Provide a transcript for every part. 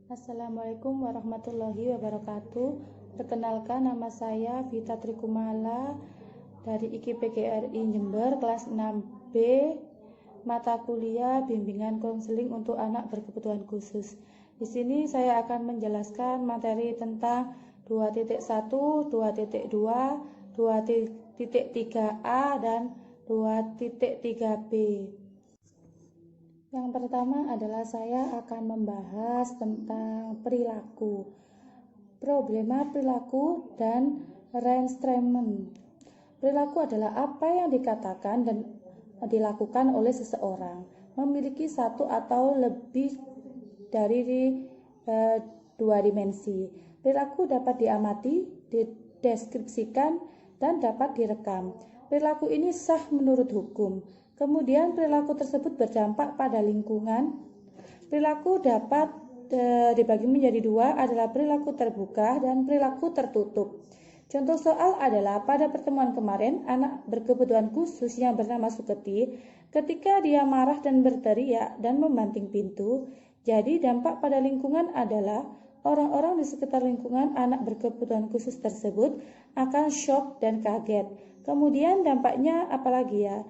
Assalamualaikum warahmatullahi wabarakatuh. Perkenalkan, nama saya Vita Trikumala dari IKIP-GRI Jember, kelas 6B, mata kuliah bimbingan konseling untuk anak berkebutuhan khusus. Di sini saya akan menjelaskan materi tentang 2.1, 2.2, 2.3a, dan 2.3b. Yang pertama adalah saya akan membahas tentang perilaku, problema perilaku dan reinforcement. Perilaku adalah apa yang dikatakan dan dilakukan oleh seseorang, memiliki satu atau lebih dari dua dimensi. Perilaku dapat diamati, dideskripsikan, dan dapat direkam. Perilaku ini sah menurut hukum. Kemudian perilaku tersebut berdampak pada lingkungan. Perilaku dapat dibagi menjadi dua, adalah perilaku terbuka dan perilaku tertutup. Contoh soal adalah pada pertemuan kemarin, anak berkebutuhan khusus yang bernama Suketi, ketika dia marah dan berteriak dan membanting pintu, jadi dampak pada lingkungan adalah orang-orang di sekitar lingkungan anak berkebutuhan khusus tersebut akan shock dan kaget. Kemudian dampaknya apalagi ya?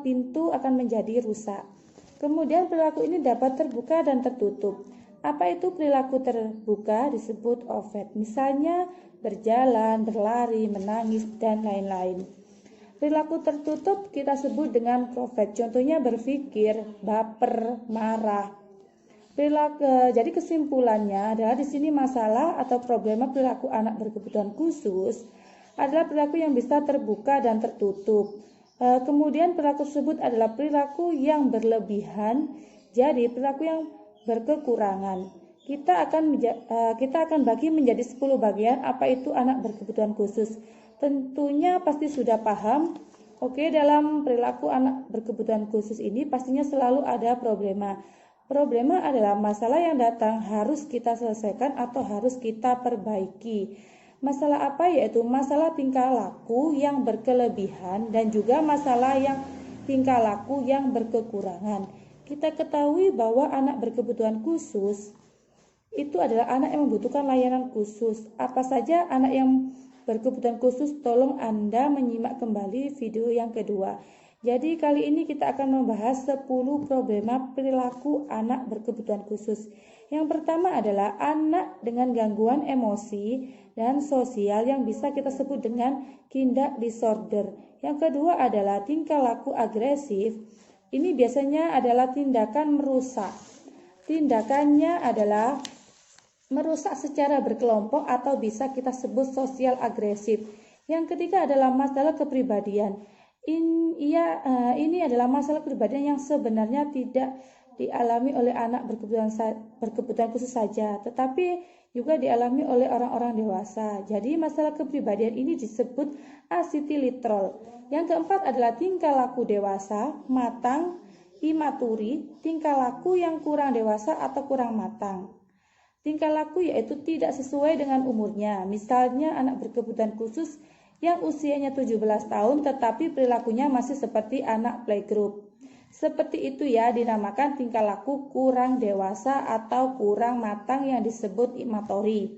Pintu akan menjadi rusak. Kemudian perilaku ini dapat terbuka dan tertutup. Apa itu perilaku terbuka? Disebut overt. Misalnya berjalan, berlari, menangis, dan lain-lain. Perilaku tertutup kita sebut dengan covert. Contohnya berpikir, baper, marah. Jadi kesimpulannya adalah di sini masalah atau problema perilaku anak berkebutuhan khusus adalah perilaku yang bisa terbuka dan tertutup. Kemudian perilaku tersebut adalah perilaku yang berlebihan, jadi perilaku yang berkekurangan. Kita akan bagi menjadi 10 bagian apa itu anak berkebutuhan khusus. Tentunya pasti sudah paham. Oke, dalam perilaku anak berkebutuhan khusus ini pastinya selalu ada problema. Problema adalah masalah yang datang harus kita selesaikan atau harus kita perbaiki. Masalah apa? Yaitu masalah tingkah laku yang berkelebihan dan juga masalah yang tingkah laku yang berkekurangan. Kita ketahui bahwa anak berkebutuhan khusus itu adalah anak yang membutuhkan layanan khusus. Apa saja anak yang berkebutuhan khusus? Tolong Anda menyimak kembali video yang kedua. Jadi kali ini kita akan membahas 10 problema perilaku anak berkebutuhan khusus. Yang pertama adalah anak dengan gangguan emosi dan sosial yang bisa kita sebut dengan kindak disorder. Yang kedua adalah tingkah laku agresif. Ini biasanya adalah tindakan merusak. Tindakannya adalah merusak secara berkelompok atau bisa kita sebut sosial agresif. Yang ketiga adalah masalah kepribadian. Ini adalah masalah kepribadian yang sebenarnya tidak dialami oleh anak berkebutuhan khusus saja, tetapi juga dialami oleh orang-orang dewasa. Jadi masalah kepribadian ini disebut asitilitrol. Yang keempat adalah tingkah laku dewasa, matang, imaturi, tingkah laku yang kurang dewasa atau kurang matang. Tingkah laku yaitu tidak sesuai dengan umurnya. Misalnya anak berkebutuhan khusus yang usianya 17 tahun tetapi perilakunya masih seperti anak playgroup. Seperti itu ya, dinamakan tingkah laku kurang dewasa atau kurang matang yang disebut imatori.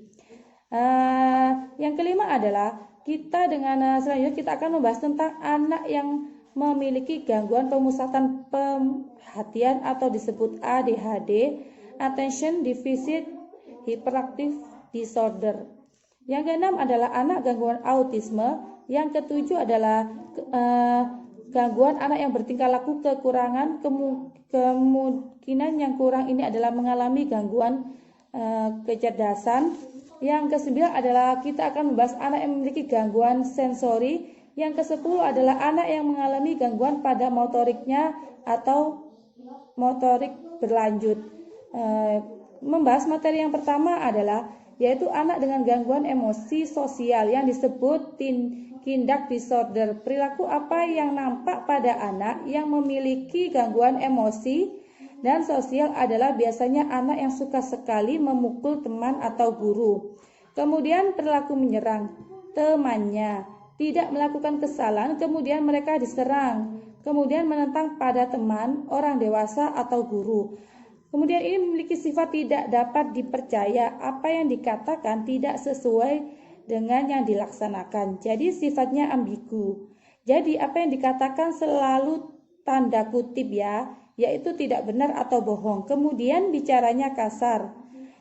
Yang kelima adalah selanjutnya kita akan membahas tentang anak yang memiliki gangguan pemusatan perhatian atau disebut ADHD, Attention Deficit Hyperactive Disorder. Yang keenam adalah anak gangguan autisme. Yang ketujuh adalah gangguan anak yang bertingkah laku kekurangan. Kemungkinan yang kurang ini adalah mengalami gangguan kecerdasan. Yang kesembilan adalah kita akan membahas anak yang memiliki gangguan sensori. Yang kesepuluh adalah anak yang mengalami gangguan pada motoriknya atau motorik berlanjut. Membahas materi yang pertama adalah yaitu anak dengan gangguan emosi sosial yang disebut kindak disorder. Perilaku apa yang nampak pada anak yang memiliki gangguan emosi dan sosial adalah biasanya anak yang suka sekali memukul teman atau guru. Kemudian perilaku menyerang temannya, tidak melakukan kesalahan, kemudian mereka diserang, kemudian menentang pada teman, orang dewasa atau guru. Kemudian ini memiliki sifat tidak dapat dipercaya, apa yang dikatakan tidak sesuai dengan yang dilaksanakan. Jadi sifatnya ambigu. Jadi apa yang dikatakan selalu tanda kutip ya, yaitu tidak benar atau bohong. Kemudian bicaranya kasar.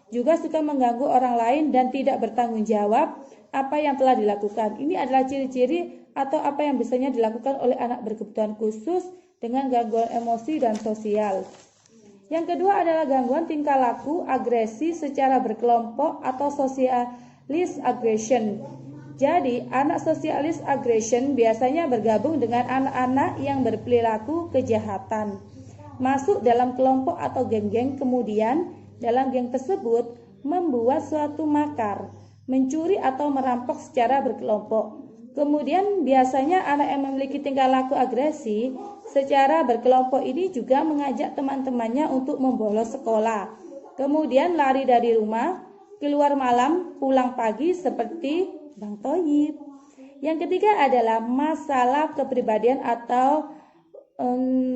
Juga suka mengganggu orang lain dan tidak bertanggung jawab apa yang telah dilakukan. Ini adalah ciri-ciri atau apa yang biasanya dilakukan oleh anak berkebutuhan khusus dengan gangguan emosi dan sosial. Yang kedua adalah gangguan tingkah laku, agresi secara berkelompok atau socialist aggression. Jadi, anak socialist aggression biasanya bergabung dengan anak-anak yang berperilaku kejahatan. Masuk dalam kelompok atau geng-geng, kemudian dalam geng tersebut membuat suatu makar, mencuri atau merampok secara berkelompok. Kemudian biasanya anak yang memiliki tingkah laku agresi secara berkelompok ini juga mengajak teman-temannya untuk membolos sekolah. Kemudian lari dari rumah, keluar malam, pulang pagi seperti Bang Toyib. Yang ketiga adalah masalah kepribadian atau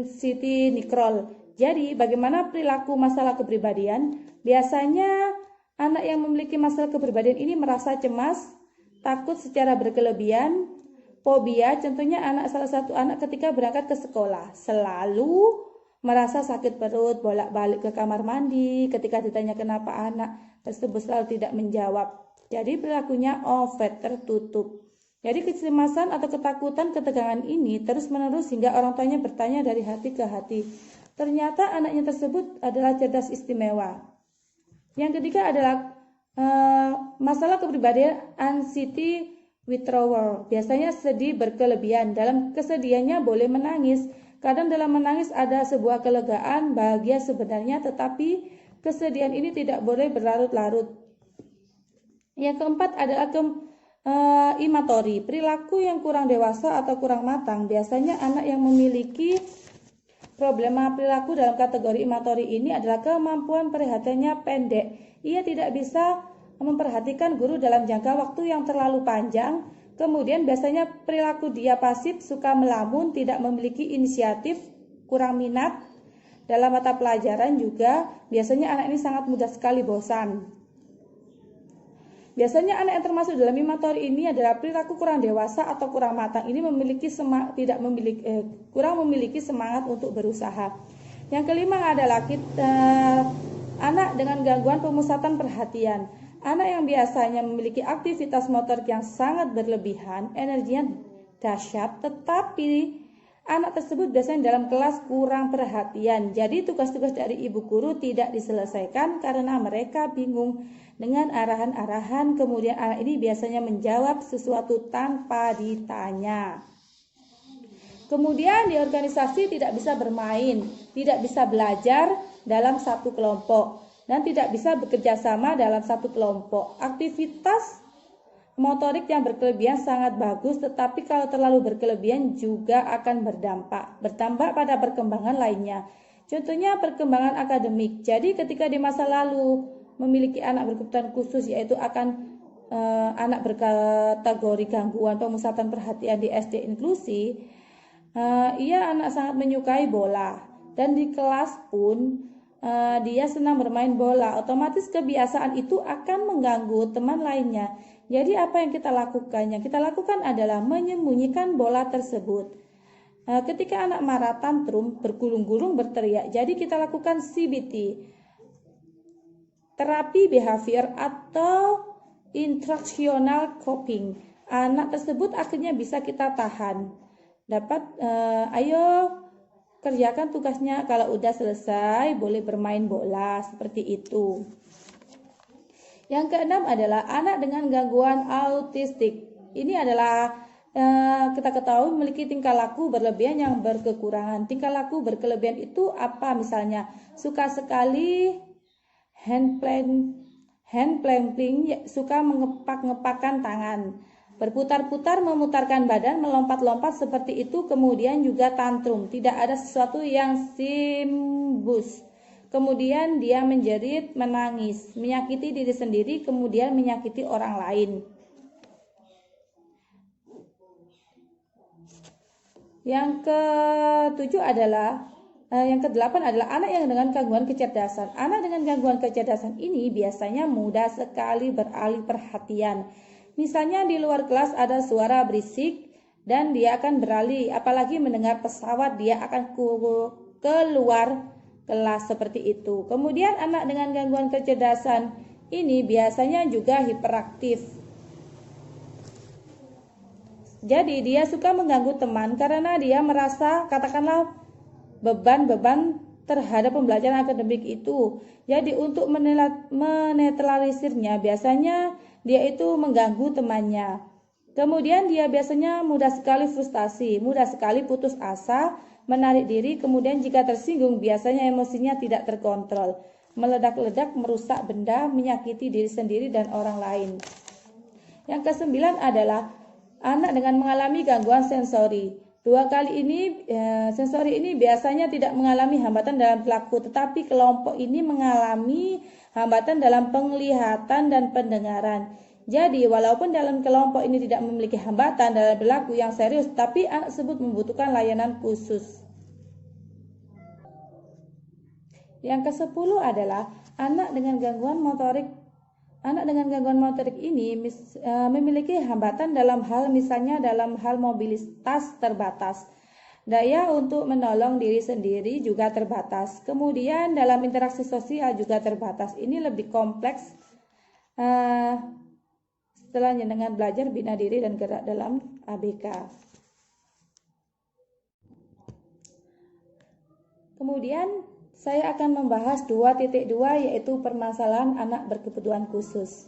Siti Nikrol. Jadi bagaimana perilaku masalah kepribadian? Biasanya anak yang memiliki masalah kepribadian ini merasa cemas, takut secara berkelebihan, fobia. Contohnya salah satu anak ketika berangkat ke sekolah selalu merasa sakit perut, bolak-balik ke kamar mandi. Ketika ditanya kenapa, anak tersebut selalu tidak menjawab. Jadi perilakunya ovet, tertutup. Jadi kecemasan atau ketakutan, ketegangan ini terus-menerus hingga orang tuanya bertanya dari hati ke hati. Ternyata anaknya tersebut adalah cerdas istimewa. Yang ketiga adalah masalah kepribadian anxiety withdrawal. Biasanya sedih berkelebihan. Dalam kesedihannya boleh menangis. Kadang dalam menangis ada sebuah kelegaan, bahagia sebenarnya, tetapi kesedihan ini tidak boleh berlarut-larut. Yang keempat adalah imatori, perilaku yang kurang dewasa atau kurang matang. Biasanya anak yang memiliki problema perilaku dalam kategori imatori ini adalah kemampuan perhatiannya pendek. Ia tidak bisa memperhatikan guru dalam jangka waktu yang terlalu panjang. Kemudian biasanya perilaku dia pasif, suka melamun, tidak memiliki inisiatif, kurang minat dalam mata pelajaran juga. Biasanya anak ini sangat mudah sekali bosan. Biasanya anak yang termasuk dalam imatori ini adalah perilaku kurang dewasa atau kurang matang. Ini kurang memiliki semangat untuk berusaha. Yang kelima adalah anak dengan gangguan pemusatan perhatian. Anak yang biasanya memiliki aktivitas motorik yang sangat berlebihan, energinya dahsyat, tetapi anak tersebut biasanya dalam kelas kurang perhatian. Jadi tugas-tugas dari ibu guru tidak diselesaikan karena mereka bingung dengan arahan-arahan. Kemudian anak ini biasanya menjawab sesuatu tanpa ditanya. Kemudian di organisasi tidak bisa bermain, tidak bisa belajar dalam satu kelompok, dan tidak bisa bekerja sama dalam satu kelompok. Aktivitas motorik yang berkelebihan sangat bagus, tetapi kalau terlalu berkelebihan juga akan berdampak pada perkembangan lainnya. Contohnya perkembangan akademik. Jadi ketika di masa lalu memiliki anak berkebutuhan khusus, yaitu akan anak berkategori gangguan pemusatan perhatian di SD inklusi, ia anak sangat menyukai bola, dan di kelas pun dia senang bermain bola. Otomatis kebiasaan itu akan mengganggu teman lainnya. Jadi apa yang kita lakukan? Yang kita lakukan adalah menyembunyikan bola tersebut. Ketika anak marah, tantrum, bergulung-gulung, berteriak. Jadi kita lakukan CBT, terapi behavior atau instructional coping. Anak tersebut akhirnya bisa kita tahan. Ayo kerjakan tugasnya, kalau udah selesai boleh bermain bola, seperti itu. Yang keenam adalah anak dengan gangguan autistik. Ini adalah kita ketahui memiliki tingkah laku berlebihan yang berkekurangan. Tingkah laku berkelebihan itu apa? Misalnya suka sekali hand clapping, suka mengepak-ngepakkan tangan, berputar-putar, memutarkan badan, melompat-lompat seperti itu. Kemudian juga tantrum, tidak ada sesuatu yang simbus. Kemudian dia menjerit, menangis, menyakiti diri sendiri, kemudian menyakiti orang lain. Yang ketujuh adalah Yang kedelapan adalah anak yang dengan gangguan kecerdasan. Anak dengan gangguan kecerdasan ini biasanya mudah sekali beralih perhatian. Misalnya di luar kelas ada suara berisik dan dia akan beralih, apalagi mendengar pesawat dia akan keluar kelas seperti itu. Kemudian anak dengan gangguan kecerdasan ini biasanya juga hiperaktif. Jadi dia suka mengganggu teman karena dia merasa katakanlah beban terhadap pembelajaran akademik itu. Jadi untuk menetralisirnya biasanya dia itu mengganggu temannya. Kemudian dia biasanya mudah sekali frustasi, mudah sekali putus asa, menarik diri, kemudian jika tersinggung biasanya emosinya tidak terkontrol, meledak-ledak, merusak benda, menyakiti diri sendiri dan orang lain. Yang kesembilan adalah anak dengan mengalami gangguan sensori. Dua kali ini sensori ini biasanya tidak mengalami hambatan dalam perilaku, tetapi kelompok ini mengalami hambatan dalam penglihatan dan pendengaran. Jadi walaupun dalam kelompok ini tidak memiliki hambatan dalam perilaku yang serius, tapi anak tersebut membutuhkan layanan khusus. Yang ke-10 adalah anak dengan gangguan motorik. Anak dengan gangguan motorik ini memiliki hambatan dalam hal misalnya dalam hal mobilitas terbatas. Daya untuk menolong diri sendiri juga terbatas. Kemudian dalam interaksi sosial juga terbatas. Ini lebih kompleks setelahnya dengan belajar bina diri dan gerak dalam ABK. Kemudian saya akan membahas 2.2 yaitu permasalahan anak berkebutuhan khusus.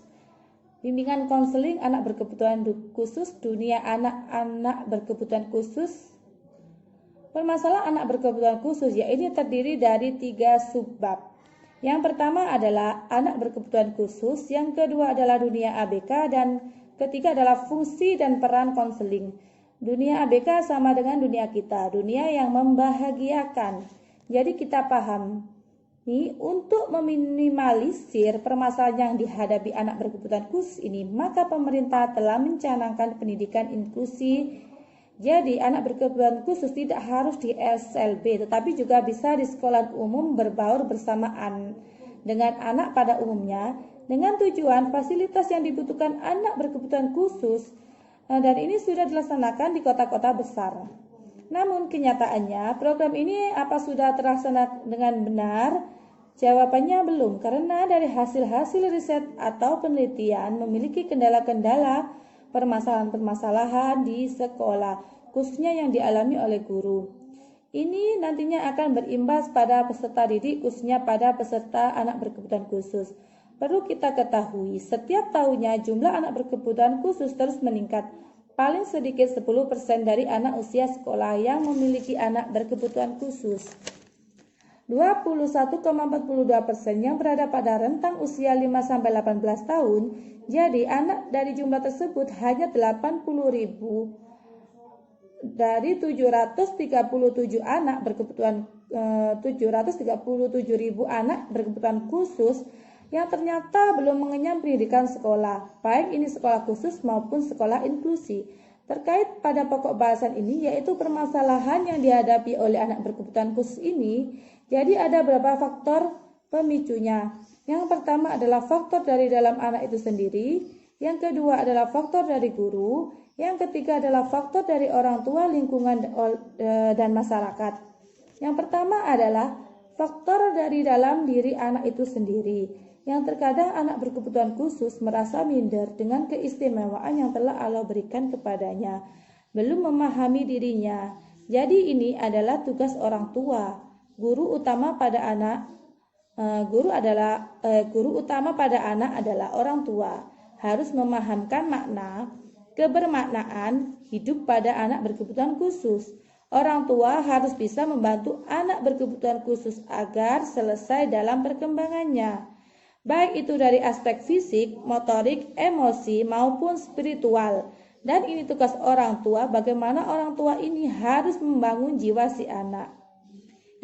Bimbingan konseling anak berkebutuhan khusus, dunia anak-anak berkebutuhan khusus. Permasalahan anak berkebutuhan khusus yaitu terdiri dari 3 subbab. Yang pertama adalah anak berkebutuhan khusus, yang kedua adalah dunia ABK, dan ketiga adalah fungsi dan peran konseling. Dunia ABK sama dengan dunia kita, dunia yang membahagiakan. Jadi kita paham nih, untuk meminimalisir permasalahan yang dihadapi anak berkebutuhan khusus ini, maka pemerintah telah mencanangkan pendidikan inklusi. Jadi anak berkebutuhan khusus tidak harus di SLB, tetapi juga bisa di sekolah umum berbaur bersamaan dengan anak pada umumnya, dengan tujuan fasilitas yang dibutuhkan anak berkebutuhan khusus, dan ini sudah dilaksanakan di kota-kota besar. Namun kenyataannya program ini apa sudah terlaksana dengan benar? Jawabannya belum, karena dari hasil-hasil riset atau penelitian memiliki kendala-kendala permasalahan-permasalahan di sekolah, khususnya yang dialami oleh guru. Ini nantinya akan berimbas pada peserta didik, khususnya pada peserta anak berkebutuhan khusus. Perlu kita ketahui, setiap tahunnya jumlah anak berkebutuhan khusus terus meningkat. Paling sedikit 10% dari anak usia sekolah yang memiliki anak berkebutuhan khusus. 21,42% yang berada pada rentang usia 5-18 tahun. Jadi anak dari jumlah tersebut hanya 80.000 dari 737 anak berkebutuhan 737.000 anak berkebutuhan khusus yang ternyata belum mengenyam pendidikan sekolah, baik ini sekolah khusus maupun sekolah inklusi. Terkait pada pokok bahasan ini, yaitu permasalahan yang dihadapi oleh anak berkebutuhan khusus ini, jadi ada beberapa faktor pemicunya. Yang pertama adalah faktor dari dalam anak itu sendiri, yang kedua adalah faktor dari guru, yang ketiga adalah faktor dari orang tua, lingkungan, dan masyarakat. Yang pertama adalah faktor dari dalam diri anak itu sendiri, yang terkadang anak berkebutuhan khusus merasa minder dengan keistimewaan yang telah Allah berikan kepadanya, belum memahami dirinya. Jadi ini adalah tugas orang tua. Guru utama pada anak adalah orang tua, harus memahamkan makna kebermaknaan hidup pada anak berkebutuhan khusus. Orang tua harus bisa membantu anak berkebutuhan khusus agar selesai dalam perkembangannya, baik itu dari aspek fisik, motorik, emosi, maupun spiritual. Dan ini tugas orang tua, bagaimana orang tua ini harus membangun jiwa si anak.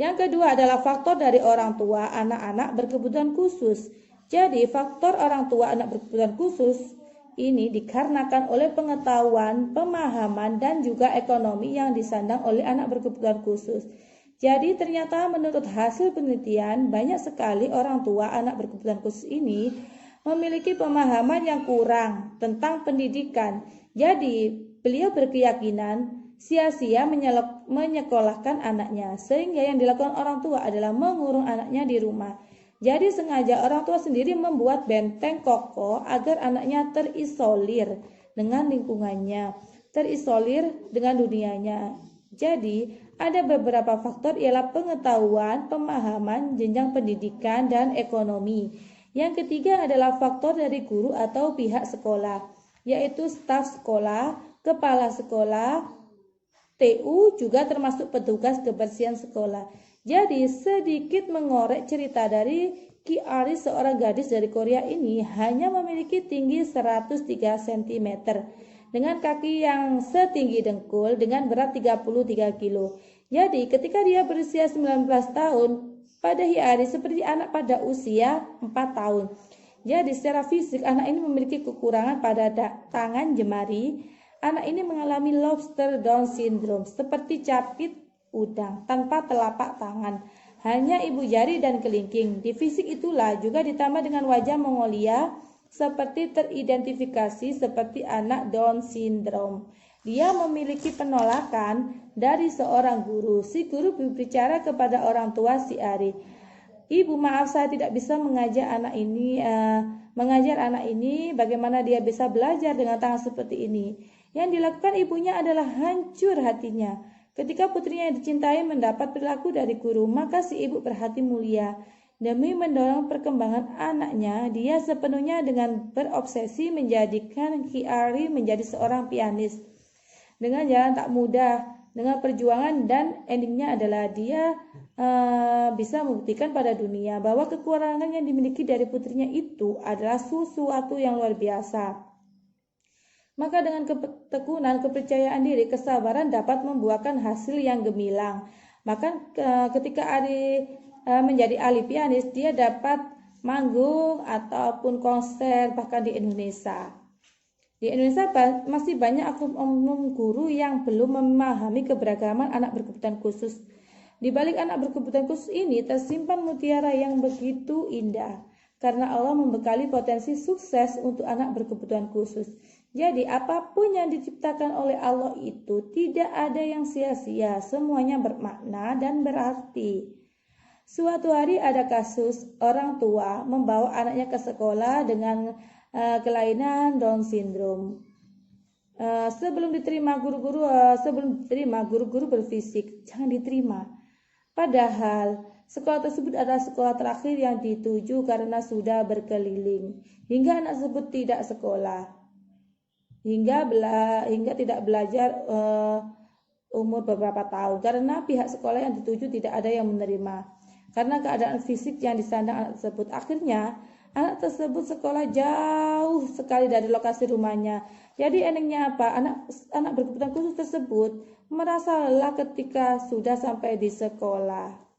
Yang kedua adalah faktor dari orang tua anak-anak berkebutuhan khusus. Jadi faktor orang tua anak berkebutuhan khusus ini dikarenakan oleh pengetahuan, pemahaman, dan juga ekonomi yang disandang oleh anak berkebutuhan khusus. Jadi ternyata menurut hasil penelitian, banyak sekali orang tua anak berkebutuhan khusus ini memiliki pemahaman yang kurang tentang pendidikan. Jadi beliau berkeyakinan sia-sia menyekolahkan anaknya, sehingga yang dilakukan orang tua adalah mengurung anaknya di rumah. Jadi sengaja orang tua sendiri membuat benteng kokoh agar anaknya terisolir dengan lingkungannya, terisolir dengan dunianya. Jadi ada beberapa faktor, ialah pengetahuan, pemahaman, jenjang pendidikan, dan ekonomi. Yang ketiga adalah faktor dari guru atau pihak sekolah, yaitu staf sekolah, kepala sekolah, TU, juga termasuk petugas kebersihan sekolah. Jadi sedikit mengorek cerita dari Ki Ari, seorang gadis dari Korea ini hanya memiliki tinggi 103 cm dengan kaki yang setinggi dengkul dengan berat 33 kilo. Jadi ketika dia berusia 19 tahun, pada Ki Ari seperti anak pada usia 4 tahun. Jadi secara fisik anak ini memiliki kekurangan pada tangan jemari. Anak ini mengalami lobster Down syndrome, seperti capit udang tanpa telapak tangan, hanya ibu jari dan kelingking. Di fisik itulah juga ditambah dengan wajah Mongolia, seperti teridentifikasi seperti anak Down syndrome. Dia memiliki penolakan dari seorang guru. Si guru berbicara kepada orang tua si Ari. Ibu, maaf, saya tidak bisa mengajar anak ini bagaimana dia bisa belajar dengan tangan seperti ini. Yang dilakukan ibunya adalah hancur hatinya. Ketika putrinya yang dicintai mendapat perilaku dari guru, maka si ibu berhati mulia. Demi mendorong perkembangan anaknya, dia sepenuhnya dengan berobsesi menjadikan Ki Ari menjadi seorang pianis. Dengan jalan tak mudah, dengan perjuangan, dan endingnya adalah dia bisa membuktikan pada dunia bahwa kekurangan yang dimiliki dari putrinya itu adalah sesuatu yang luar biasa. Maka dengan ketekunan, kepercayaan diri, kesabaran dapat membuahkan hasil yang gemilang. Maka ketika Ari menjadi ahli pianis, dia dapat manggung ataupun konser bahkan di Indonesia. Di Indonesia masih banyak oknum guru yang belum memahami keberagaman anak berkebutuhan khusus. Di balik anak berkebutuhan khusus ini tersimpan mutiara yang begitu indah, karena Allah membekali potensi sukses untuk anak berkebutuhan khusus. Jadi apapun yang diciptakan oleh Allah itu tidak ada yang sia-sia, semuanya bermakna dan berarti. Suatu hari ada kasus orang tua membawa anaknya ke sekolah dengan kelainan Down syndrome. Sebelum diterima guru-guru berfisik, jangan diterima. Padahal sekolah tersebut adalah sekolah terakhir yang dituju karena sudah berkeliling hingga anak tersebut tidak sekolah, hingga tidak belajar umur beberapa tahun karena pihak sekolah yang dituju tidak ada yang menerima karena keadaan fisik yang disandang anak tersebut. Akhirnya anak tersebut sekolah jauh sekali dari lokasi rumahnya. Jadi endingnya apa? Anak berkebutuhan khusus tersebut merasa lelah ketika sudah sampai di sekolah.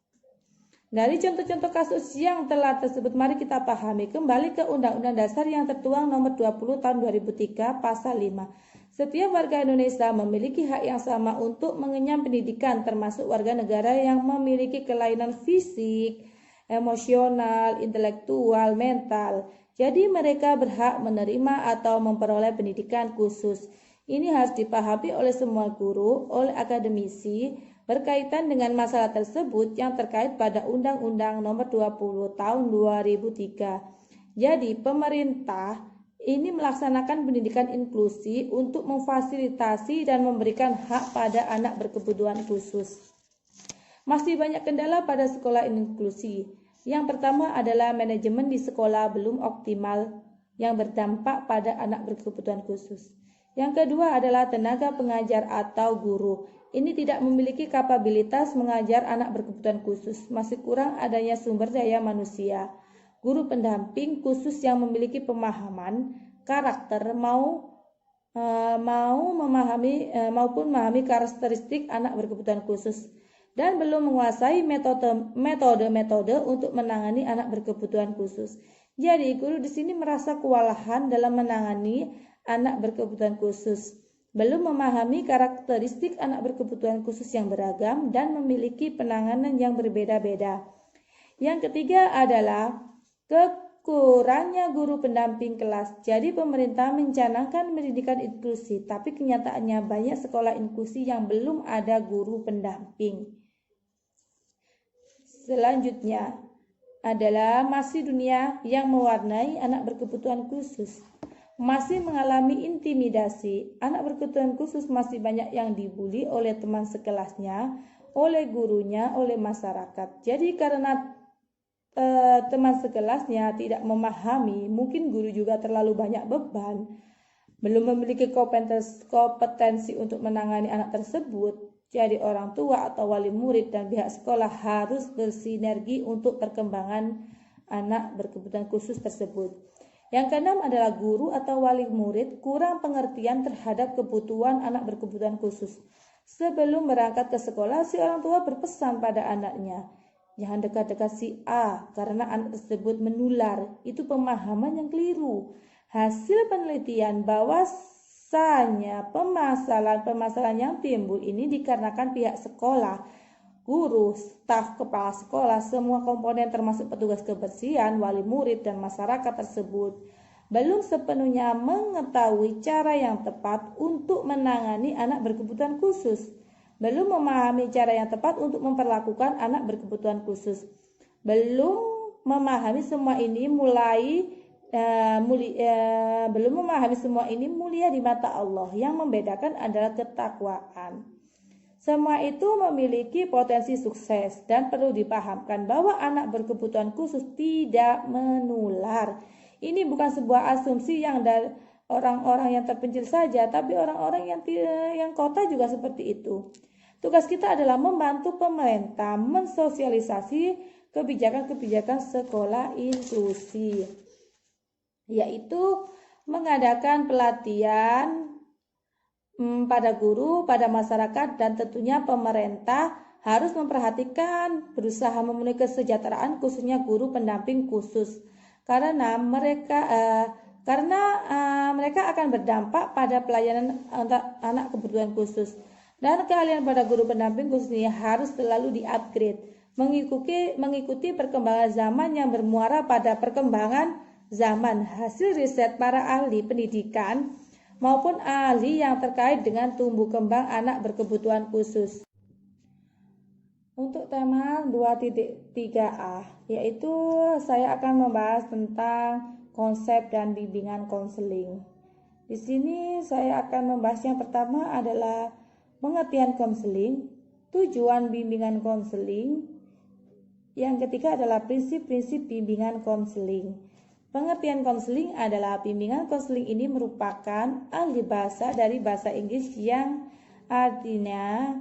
Dari contoh-contoh kasus yang telah tersebut, mari kita pahami kembali ke Undang-Undang Dasar yang tertuang nomor 20 tahun 2003 pasal 5. Setiap warga Indonesia memiliki hak yang sama untuk mengenyam pendidikan, termasuk warga negara yang memiliki kelainan fisik, emosional, intelektual, mental. Jadi mereka berhak menerima atau memperoleh pendidikan khusus. Ini harus dipahami oleh semua guru, oleh akademisi, berkaitan dengan masalah tersebut yang terkait pada Undang-Undang nomor 20 tahun 2003. Jadi pemerintah ini melaksanakan pendidikan inklusi untuk memfasilitasi dan memberikan hak pada anak berkebutuhan khusus. Masih banyak kendala pada sekolah inklusi. Yang pertama adalah manajemen di sekolah belum optimal yang berdampak pada anak berkebutuhan khusus. Yang kedua adalah tenaga pengajar atau guru. Ini tidak memiliki kapabilitas mengajar anak berkebutuhan khusus. Masih kurang adanya sumber daya manusia. Guru pendamping khusus yang memiliki pemahaman, karakter, maupun memahami karakteristik anak berkebutuhan khusus dan belum menguasai metode-metode untuk menangani anak berkebutuhan khusus. Jadi guru di sini merasa kewalahan dalam menangani anak berkebutuhan khusus. belum memahami karakteristik anak berkebutuhan khusus yang beragam dan memiliki penanganan yang berbeda-beda. Yang ketiga adalah kurangnya guru pendamping kelas. Jadi pemerintah mencanangkan pendidikan inklusi, tapi kenyataannya banyak sekolah inklusi yang belum ada guru pendamping. Selanjutnya adalah masih dunia yang mewarnai anak berkebutuhan khusus. Masih mengalami intimidasi. Anak berkebutuhan khusus masih banyak yang dibully oleh teman sekelasnya, oleh gurunya, oleh masyarakat. Jadi karena teman sekelasnya tidak memahami, mungkin guru juga terlalu banyak beban, belum memiliki kompetensi untuk menangani anak tersebut. Jadi orang tua atau wali murid dan pihak sekolah harus bersinergi untuk perkembangan anak berkebutuhan khusus tersebut. Yang keenam adalah guru atau wali murid kurang pengertian terhadap kebutuhan anak berkebutuhan khusus. Sebelum berangkat ke sekolah, si orang tua berpesan pada anaknya, jangan dekat-dekat si A karena anak tersebut menular. Itu pemahaman yang keliru. Hasil penelitian bahwasanya permasalahan yang timbul ini dikarenakan pihak sekolah, guru, staf kepala sekolah, semua komponen termasuk petugas kebersihan, wali murid, dan masyarakat tersebut belum sepenuhnya mengetahui cara yang tepat untuk menangani anak berkebutuhan khusus, belum memahami cara yang tepat untuk memperlakukan anak berkebutuhan khusus, belum memahami semua ini mulia di mata Allah. Yang membedakan adalah ketakwaan. Semua itu memiliki potensi sukses dan perlu dipahamkan bahwa anak berkebutuhan khusus tidak menular. Ini bukan sebuah asumsi yang dari orang-orang yang terpencil saja, tapi orang-orang yang kota juga seperti itu. Tugas kita adalah membantu pemerintah mensosialisasi kebijakan-kebijakan sekolah inklusi, yaitu mengadakan pelatihan pada guru, pada masyarakat, dan tentunya pemerintah harus memperhatikan, berusaha memenuhi kesejahteraan khususnya guru pendamping khusus, karena mereka akan berdampak pada pelayanan anak kebutuhan khusus. Dan keahlian pada guru pendamping khusus ini harus selalu di-upgrade, mengikuti perkembangan zaman yang bermuara pada perkembangan zaman. Hasil riset para ahli pendidikan maupun ahli yang terkait dengan tumbuh kembang anak berkebutuhan khusus. Untuk tema 2.3a, yaitu saya akan membahas tentang konsep dan bimbingan konseling. Di sini saya akan membahas yang pertama adalah pengertian konseling, tujuan bimbingan konseling. Yang ketiga adalah prinsip-prinsip bimbingan konseling. Pengertian konseling adalah bimbingan konseling ini merupakan alih bahasa dari bahasa Inggris yang artinya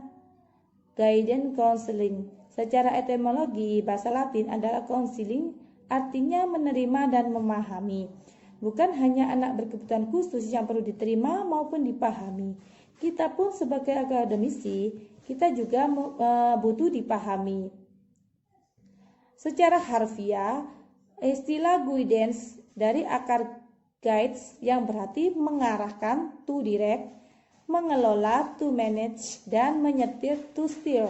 guidance counseling. Secara etimologi, bahasa Latin adalah counseling, artinya menerima dan memahami. Bukan hanya anak berkebutuhan khusus yang perlu diterima maupun dipahami. Kita pun sebagai akademisi, kita juga butuh dipahami. Secara harfiah, istilah guidance dari akar guides yang berarti mengarahkan, to direct, mengelola, to manage, dan menyetir, to steer.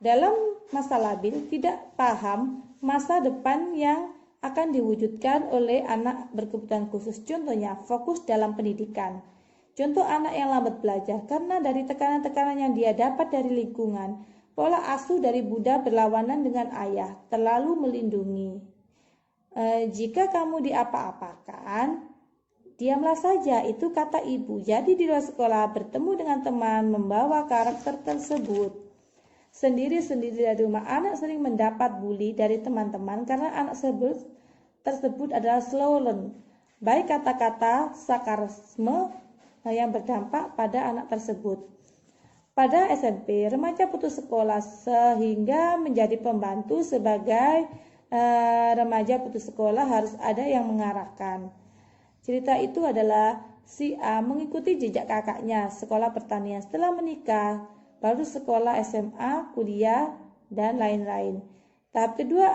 Dalam masa labil, tidak paham masa depan yang akan diwujudkan oleh anak berkebutuhan khusus. Contohnya, fokus dalam pendidikan. Contoh anak yang lambat belajar karena dari tekanan-tekanan yang dia dapat dari lingkungan. Pola asuh dari Buddha berlawanan dengan ayah, terlalu melindungi. Jika kamu diapa-apakan, diamlah saja, itu kata ibu. Jadi di luar sekolah bertemu dengan teman membawa karakter tersebut. Sendiri-sendiri dari rumah, anak sering mendapat bully dari teman-teman karena anak tersebut adalah slow learn. Baik kata-kata sarkasme yang berdampak pada anak tersebut. Pada SMP, remaja putus sekolah sehingga menjadi pembantu. Sebagai remaja putus sekolah harus ada yang mengarahkan. Cerita itu adalah si A mengikuti jejak kakaknya, sekolah pertanian. Setelah menikah, baru sekolah SMA, kuliah, dan lain-lain. Tahap kedua,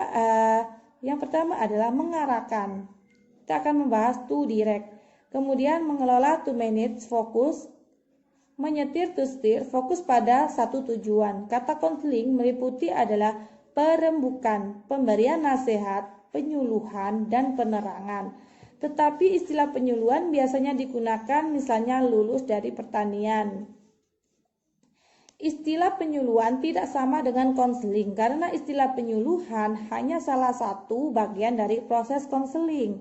yang pertama adalah mengarahkan. Kita akan membahas to direct. Kemudian mengelola to manage, fokus, menyetir to steer, fokus pada satu tujuan. Kata konseling meliputi adalah perembukan, pemberian nasihat, penyuluhan, dan penerangan. Tetapi istilah penyuluhan biasanya digunakan misalnya lulus dari pertanian. Istilah penyuluhan tidak sama dengan konseling karena istilah penyuluhan hanya salah satu bagian dari proses konseling.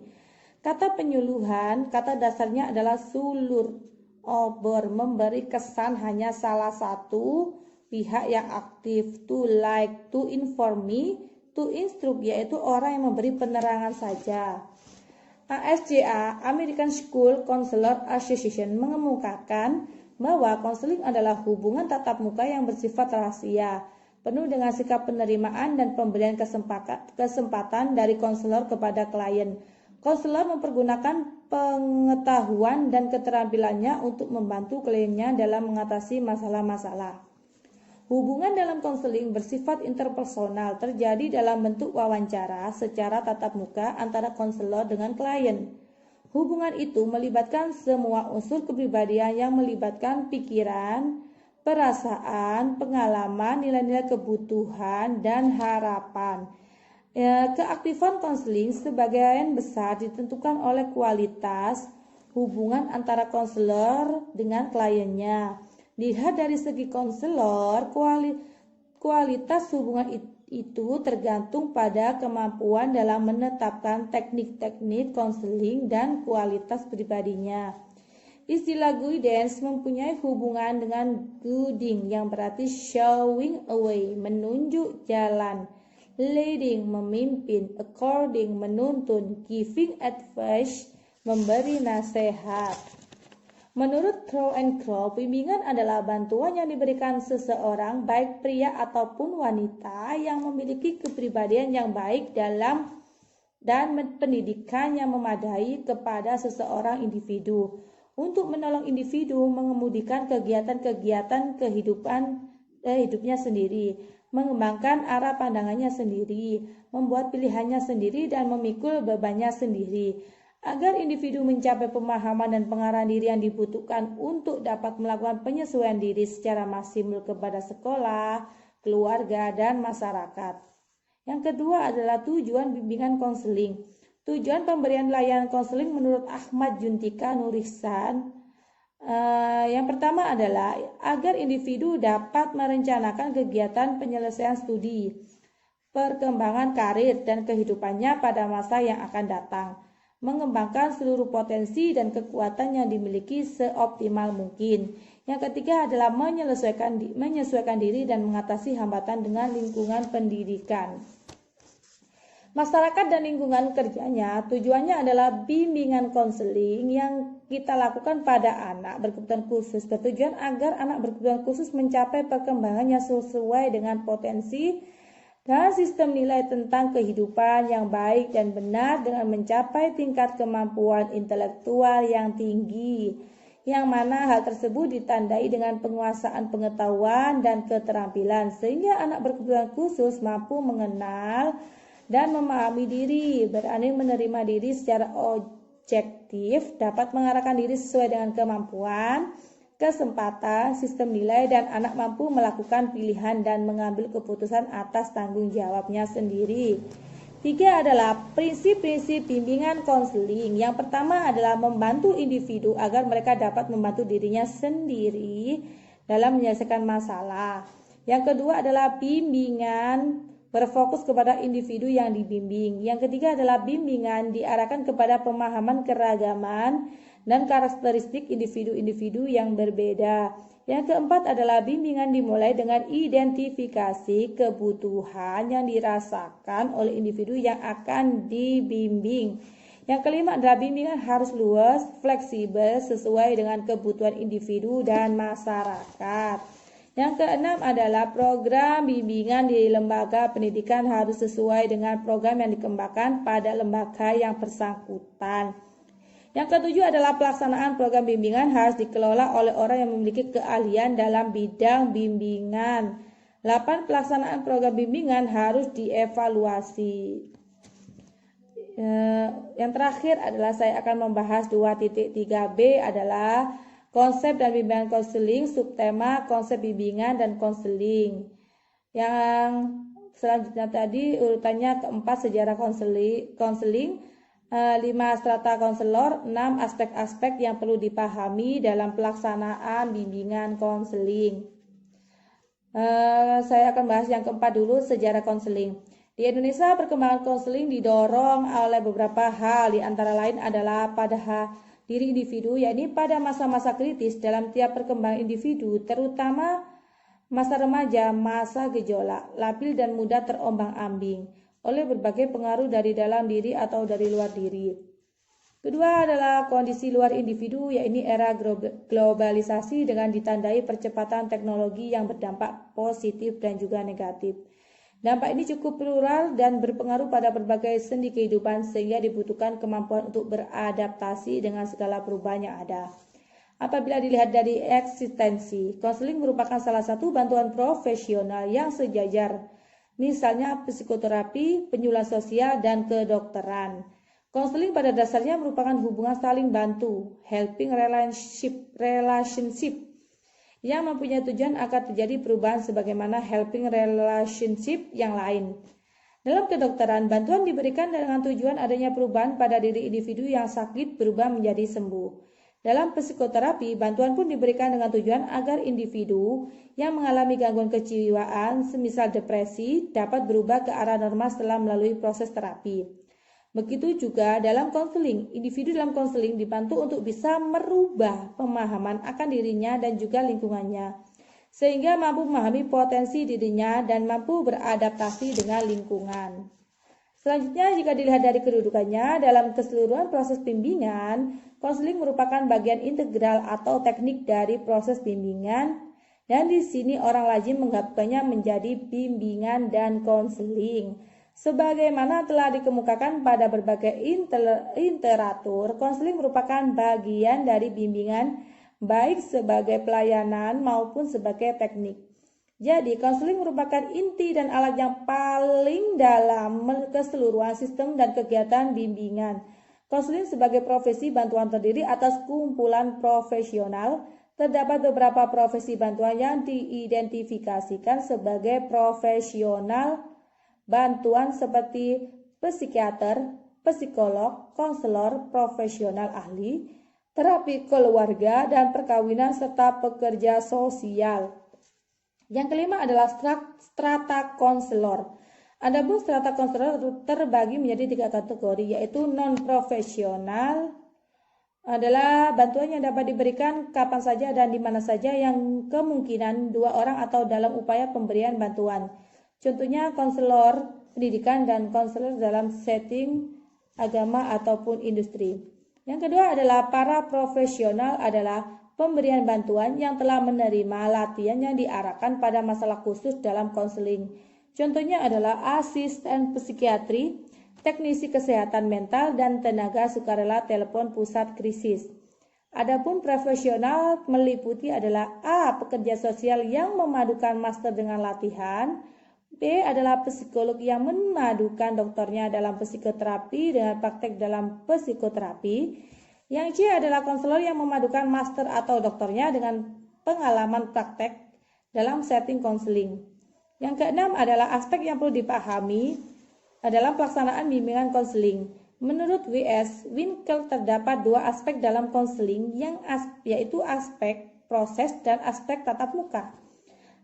Kata penyuluhan, kata dasarnya adalah sulur, obor, memberi kesan hanya salah satu pihak yang aktif, to like, to inform me, to instruct, yaitu orang yang memberi penerangan saja. ASCA, American School Counselor Association, mengemukakan bahwa konseling adalah hubungan tatap muka yang bersifat rahasia, penuh dengan sikap penerimaan dan pemberian kesempatan dari konselor kepada klien. Konselor mempergunakan pengetahuan dan keterampilannya untuk membantu kliennya dalam mengatasi masalah-masalah. Hubungan dalam konseling bersifat interpersonal, terjadi dalam bentuk wawancara secara tatap muka antara konselor dengan klien. Hubungan itu melibatkan semua unsur kepribadian yang melibatkan pikiran, perasaan, pengalaman, nilai-nilai kebutuhan, dan harapan. Keaktifan konseling sebagian besar ditentukan oleh kualitas hubungan antara konselor dengan kliennya. Dilihat dari segi konselor, kualitas hubungan itu tergantung pada kemampuan dalam menetapkan teknik-teknik konseling dan kualitas pribadinya. Istilah guidance mempunyai hubungan dengan guiding yang berarti showing a way, menunjuk jalan, leading, memimpin, according, menuntun, giving advice, memberi nasihat. Menurut Crow and Crow, bimbingan adalah bantuan yang diberikan seseorang, baik pria ataupun wanita, yang memiliki kepribadian yang baik dan pendidikan yang memadai kepada seseorang individu, untuk menolong individu mengemudikan kegiatan-kegiatan hidupnya sendiri, mengembangkan arah pandangannya sendiri, membuat pilihannya sendiri, dan memikul bebannya sendiri. Agar individu mencapai pemahaman dan pengarahan diri yang dibutuhkan untuk dapat melakukan penyesuaian diri secara maksimal kepada sekolah, keluarga, dan masyarakat. Yang kedua adalah tujuan bimbingan konseling. Tujuan pemberian layanan konseling menurut Ahmad Juntika Nur Ihsan, yang pertama adalah agar individu dapat merencanakan kegiatan penyelesaian studi, perkembangan karir, dan kehidupannya pada masa yang akan datang, mengembangkan seluruh potensi dan kekuatan yang dimiliki seoptimal mungkin. Yang ketiga adalah menyesuaikan diri dan mengatasi hambatan dengan lingkungan pendidikan, masyarakat, dan lingkungan kerjanya. Tujuannya adalah bimbingan konseling yang kita lakukan pada anak berkebutuhan khusus, bertujuan agar anak berkebutuhan khusus mencapai perkembangannya sesuai dengan potensi dan sistem nilai tentang kehidupan yang baik dan benar, dengan mencapai tingkat kemampuan intelektual yang tinggi, yang mana hal tersebut ditandai dengan penguasaan pengetahuan dan keterampilan, sehingga anak berkebutuhan khusus mampu mengenal dan memahami diri, berani menerima diri secara objektif, dapat mengarahkan diri sesuai dengan kemampuan, kesempatan, sistem nilai, dan anak mampu melakukan pilihan dan mengambil keputusan atas tanggung jawabnya sendiri. 3 adalah prinsip-prinsip bimbingan konseling. Yang pertama adalah membantu individu agar mereka dapat membantu dirinya sendiri dalam menyelesaikan masalah. Yang kedua adalah bimbingan berfokus kepada individu yang dibimbing. Yang ketiga adalah bimbingan diarahkan kepada pemahaman keragaman dan karakteristik individu-individu yang berbeda. Yang keempat adalah bimbingan dimulai dengan identifikasi kebutuhan yang dirasakan oleh individu yang akan dibimbing. Yang kelima adalah bimbingan harus luas, fleksibel, sesuai dengan kebutuhan individu dan masyarakat. Yang keenam adalah program bimbingan di lembaga pendidikan harus sesuai dengan program yang dikembangkan pada lembaga yang bersangkutan. Yang ketujuh adalah pelaksanaan program bimbingan harus dikelola oleh orang yang memiliki keahlian dalam bidang bimbingan. 8. Pelaksanaan program bimbingan harus dievaluasi. Yang terakhir adalah saya akan membahas 2.3b adalah konsep dan bimbingan konseling, subtema konsep bimbingan dan konseling. Yang selanjutnya tadi urutannya keempat sejarah konseling, 5 strata konselor, 6 aspek-aspek yang perlu dipahami dalam pelaksanaan bimbingan konseling. Saya akan bahas yang keempat dulu, sejarah konseling. Di Indonesia, perkembangan konseling didorong oleh beberapa hal, di antara lain adalah pada diri individu, yakni pada masa-masa kritis dalam tiap perkembangan individu, terutama masa remaja, masa gejolak, labil dan mudah terombang-ambing oleh berbagai pengaruh dari dalam diri atau dari luar diri. Kedua adalah kondisi luar individu, yakni era globalisasi dengan ditandai percepatan teknologi yang berdampak positif dan juga negatif. Dampak ini cukup plural dan berpengaruh pada berbagai sendi kehidupan sehingga dibutuhkan kemampuan untuk beradaptasi dengan segala perubahan yang ada. Apabila dilihat dari eksistensi, konseling merupakan salah satu bantuan profesional yang sejajar, misalnya psikoterapi, penyuluhan sosial, dan kedokteran. Konseling pada dasarnya merupakan hubungan saling bantu, helping relationship, yang mempunyai tujuan agar terjadi perubahan sebagaimana helping relationship yang lain. Dalam kedokteran, bantuan diberikan dengan tujuan adanya perubahan pada diri individu yang sakit berubah menjadi sembuh. Dalam psikoterapi, bantuan pun diberikan dengan tujuan agar individu yang mengalami gangguan kejiwaan, semisal depresi, dapat berubah ke arah normal setelah melalui proses terapi. Begitu juga dalam konseling, individu dalam konseling dibantu untuk bisa merubah pemahaman akan dirinya dan juga lingkungannya, sehingga mampu memahami potensi dirinya dan mampu beradaptasi dengan lingkungan. Selanjutnya, jika dilihat dari kedudukannya, dalam keseluruhan proses bimbingan, konseling merupakan bagian integral atau teknik dari proses bimbingan, dan di sini orang lazim menggabungkannya menjadi bimbingan dan konseling. Sebagaimana telah dikemukakan pada berbagai literatur, konseling merupakan bagian dari bimbingan baik sebagai pelayanan maupun sebagai teknik. Jadi, konseling merupakan inti dan alat yang paling dalam keseluruhan sistem dan kegiatan bimbingan. Konseling sebagai profesi bantuan terdiri atas kumpulan profesional. Terdapat beberapa profesi bantuan yang diidentifikasikan sebagai profesional bantuan seperti psikiater, psikolog, konselor, profesional ahli, terapi keluarga dan perkawinan, serta pekerja sosial. Yang kelima adalah strata konselor. Adapun strata konselor terbagi menjadi 3 kategori, yaitu non-profesional adalah bantuan yang dapat diberikan kapan saja dan di mana saja yang kemungkinan 2 orang atau dalam upaya pemberian bantuan. Contohnya konselor pendidikan dan konselor dalam setting agama ataupun industri. Yang kedua adalah para profesional, adalah pemberian bantuan yang telah menerima latihan yang diarahkan pada masalah khusus dalam konseling. Contohnya adalah asisten psikiatri, teknisi kesehatan mental, dan tenaga sukarela telepon pusat krisis. Adapun profesional meliputi adalah A. Pekerja sosial yang memadukan master dengan latihan, B. Adalah psikolog yang memadukan doktornya dalam psikoterapi dengan praktek dalam psikoterapi. Yang C adalah konselor yang memadukan master atau doktornya dengan pengalaman praktek dalam setting konseling. Yang keenam adalah aspek yang perlu dipahami dalam pelaksanaan bimbingan konseling. Menurut W.S. Winkel terdapat 2 aspek dalam konseling, yaitu aspek proses dan aspek tatap muka.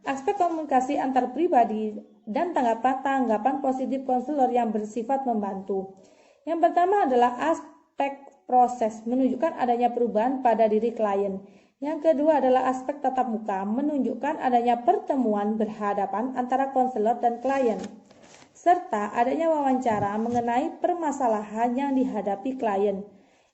Aspek komunikasi antar pribadi dan tanggapan positif konselor yang bersifat membantu. Yang pertama adalah aspek proses, menunjukkan adanya perubahan pada diri klien. Yang kedua adalah aspek tatap muka, menunjukkan adanya pertemuan berhadapan antara konselor dan klien, serta adanya wawancara mengenai permasalahan yang dihadapi klien.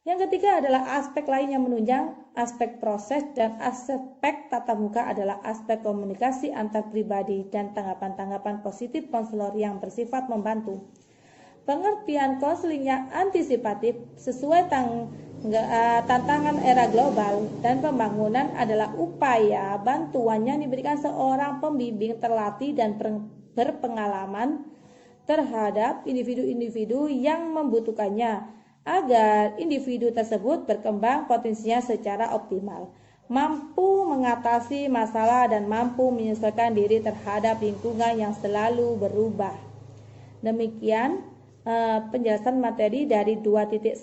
Yang ketiga adalah aspek lain yang menunjang aspek proses, dan aspek tatap muka adalah aspek komunikasi antar pribadi dan tanggapan positif konselor yang bersifat membantu. Pengertian konseling yang antisipatif sesuai tantangan era global dan pembangunan adalah upaya bantuan yang diberikan seorang pembimbing terlatih dan berpengalaman terhadap individu-individu yang membutuhkannya agar individu tersebut berkembang potensinya secara optimal, mampu mengatasi masalah dan mampu menyesuaikan diri terhadap lingkungan yang selalu berubah. Demikian penjelasan materi dari 2.1,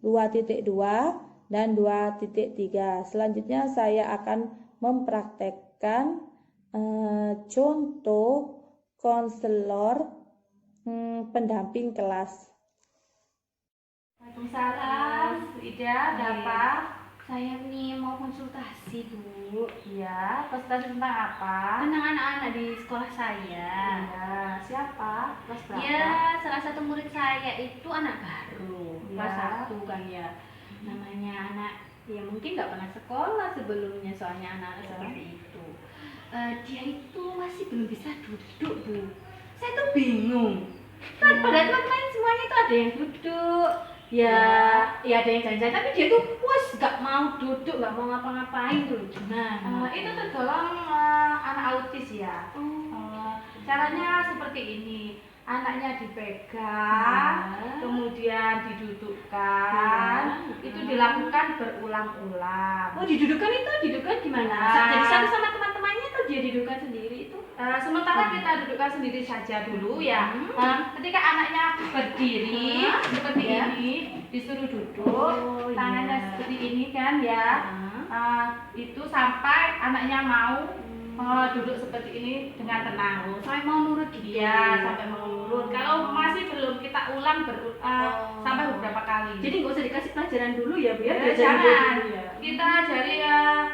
2.2, dan 2.3. Selanjutnya saya akan mempraktekkan contoh konselor pendamping kelas. Waalaikumsalam, Bu Ida, ada apa? Saya nih mau konsultasi, Bu. Iya, konsultasi tentang apa? Tentang anak-anak di sekolah saya. Iya, siapa? Kelas berapa? Ya, salah satu murid saya itu anak baru, Iya. kelas 1 kan ya. Namanya anak, ya mungkin nggak pernah sekolah sebelumnya, soalnya anak Iya. seperti itu. Dia itu masih belum bisa duduk, Bu. Saya tuh bingung. Kan padahal teman-teman semuanya itu ada yang duduk. Ya ada yang jalan-jalan, tapi dia tuh nggak mau duduk, nggak mau ngapa-ngapain tuh. Itu tergolong anak autis ya. Caranya seperti ini. Anaknya dipegang, kemudian didudukkan, itu dilakukan berulang-ulang. Didudukkan gimana? Jadi satu sama teman-temannya atau dia didudukkan sendiri itu? Sementara kita dudukkan sendiri saja dulu ya. Ketika anaknya berdiri seperti ini, disuruh duduk, tangannya seperti ini kan ya. Itu sampai anaknya mau duduk seperti ini dengan tenang. Saya mau nurut gitu. Iya, sampai mau nurut. Kalau masih belum, kita ulang sampai beberapa kali. Jadi nggak usah dikasih pelajaran dulu ya, biar dia jangan. dulu ya.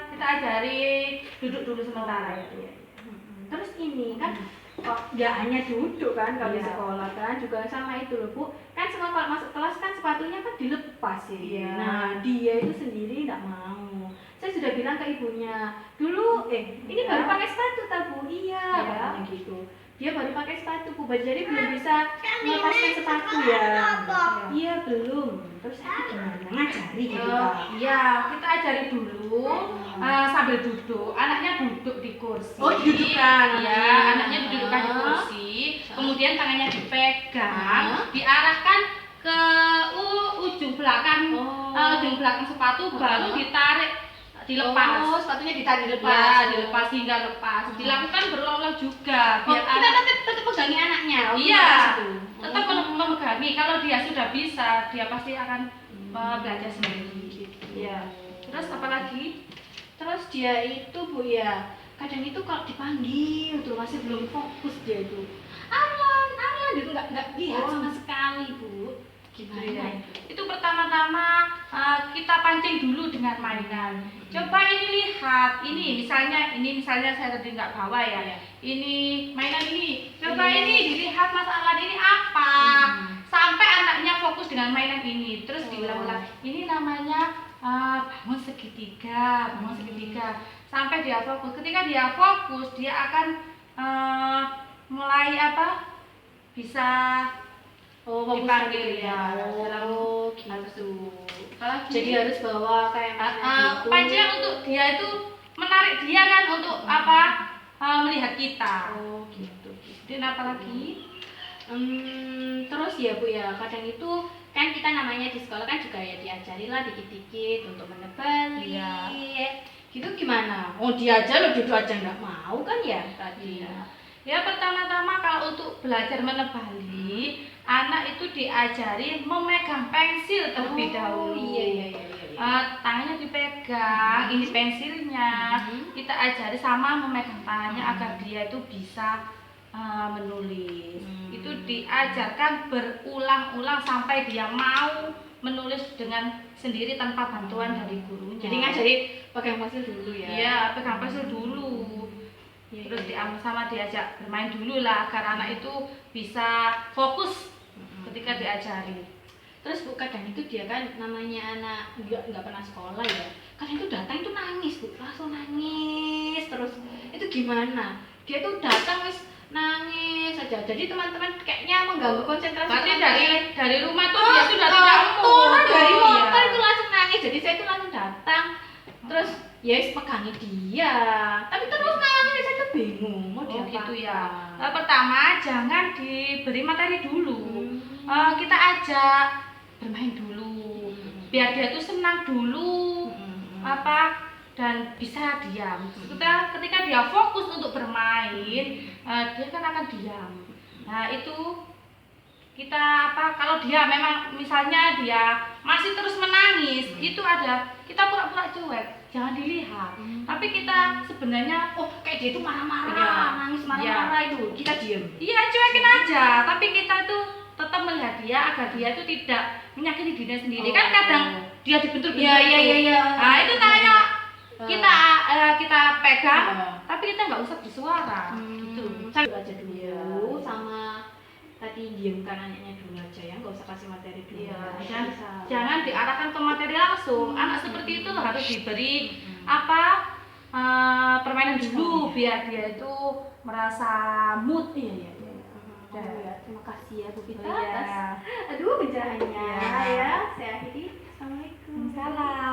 Kita ajari duduk dulu sementara ya. Terus ini kan nggak hanya duduk kan kalau di Iya. sekolah kan, juga sama itu loh Bu. Kan semua kalau masuk kelas kan sepatunya kan dilepas ya. Iya. Nah dia itu sendiri nggak mau. Saya sudah bilang ke ibunya dulu, ini baru pakai sepatu tak Bu? Iya, katanya gitu. Dia baru pakai sepatu Bu, jadi belum bisa melepaskan sepatu ya. Iya belum. Terus saya gimana ngajari gitu Pak? Iya, kita ajari dulu sambil duduk. Anaknya duduk di kursi. Didudukkan. Iya, anaknya didudukkan di kursi. Kemudian tangannya dipegang, diarahkan ke ujung belakang sepatu, baru ditarik, dilepas. Sepatunya ditarik Ya, dilepas. dilepas hingga lepas. Dilakukan berulang-ulang juga. Biar Kita tetap pegangi anaknya. Iya, Gitu. tetap memegangi. Kalau dia sudah bisa, dia pasti akan belajar sendiri. Iya. Terus apa lagi? Terus dia itu Bu ya, kadang itu kalau dipanggil tuh masih belum fokus dia itu. Arlan gitu nggak lihat sama sekali Bu. Gimana Iya. itu? Itu pertama-tama kita pancing dulu dengan mainan. Coba ini lihat, ini misalnya saya tadi nggak bawa ya. Iya. Ini mainan ini. Coba ini dilihat Mas Alan, ini apa? Sampai anaknya fokus dengan mainan ini. Terus diulang-ulang. Ini namanya bangun segitiga. Sampai dia fokus. Ketika dia fokus, dia akan mulai bisa dipanggil ya. Gitu. Apalagi? Jadi harus bawa kayak gitu. Pancing untuk dia itu menarik dia kan untuk melihat kita. Gitu. Dan apalagi? Terus ya Bu ya, kadang itu kan kita namanya di sekolah kan juga ya diajari lah dikit-dikit untuk menebali. Iya. Gitu gimana? Dia aja loh duduk aja nggak mau kan ya tadi. Ya pertama-tama kalau untuk belajar menebali, anak itu diajari memegang pensil terlebih dahulu. Iya. Tangannya dipegang, ini pensilnya. Kita ajari sama memegang tangannya agar dia itu bisa menulis. Itu diajarkan berulang-ulang sampai dia mau menulis dengan sendiri tanpa bantuan dari gurunya. Jadi ngajari pakai pensil dulu ya. Iya, pegang pensil dulu. Terus diajak bermain dulu lah agar anak itu bisa fokus ketika diajari. Terus Bu, kadang itu dia kan namanya anak nggak pernah sekolah ya. Kadang itu datang itu nangis Bu, langsung nangis terus. Itu gimana? Dia tuh datang wis nangis saja. Jadi teman-teman kayaknya mengganggu konsentrasi. Berarti dari rumah tuh dia sudah tidak turun dari Iya. motor itu langsung nangis. Jadi saya itu langsung datang. Terus ya pegangi dia. Tapi terus nangis, saya tuh bingung mau Oh diapakan. gitu ya. Pertama jangan diberi materi dulu. Kita ajak bermain dulu. Biar dia tuh senang dulu. Dan bisa diam. Ketika dia fokus untuk bermain, dia kan akan diam. Nah, itu kita kalau dia memang misalnya dia masih terus menangis, itu ada kita pura-pura cuek, jangan dilihat. Tapi kita sebenarnya kayak dia itu marah-marah, nangis marah-marah itu kita diem. Iya, cuekin aja. Tapi kita tuh tetap melihat dia agar dia itu tidak menyakiti dirinya sendiri. Kan kadang dia dibentur-bentur. Iya. Nah, itu namanya kita pegang, tapi kita nggak usah bersuara. Gitu. Saya aja dulu sama tadi diamkan anaknya dulu aja ya, nggak usah kasih materi dulu. Jangan diarahkan ke materi langsung. Anak seperti itu harus diberi permainan dulu biar dia itu merasa mood. Iya. Terima kasih ya Bu Vita Iya. atas pencerahannya ya. Saya akhiri. Assalamualaikum. Salam.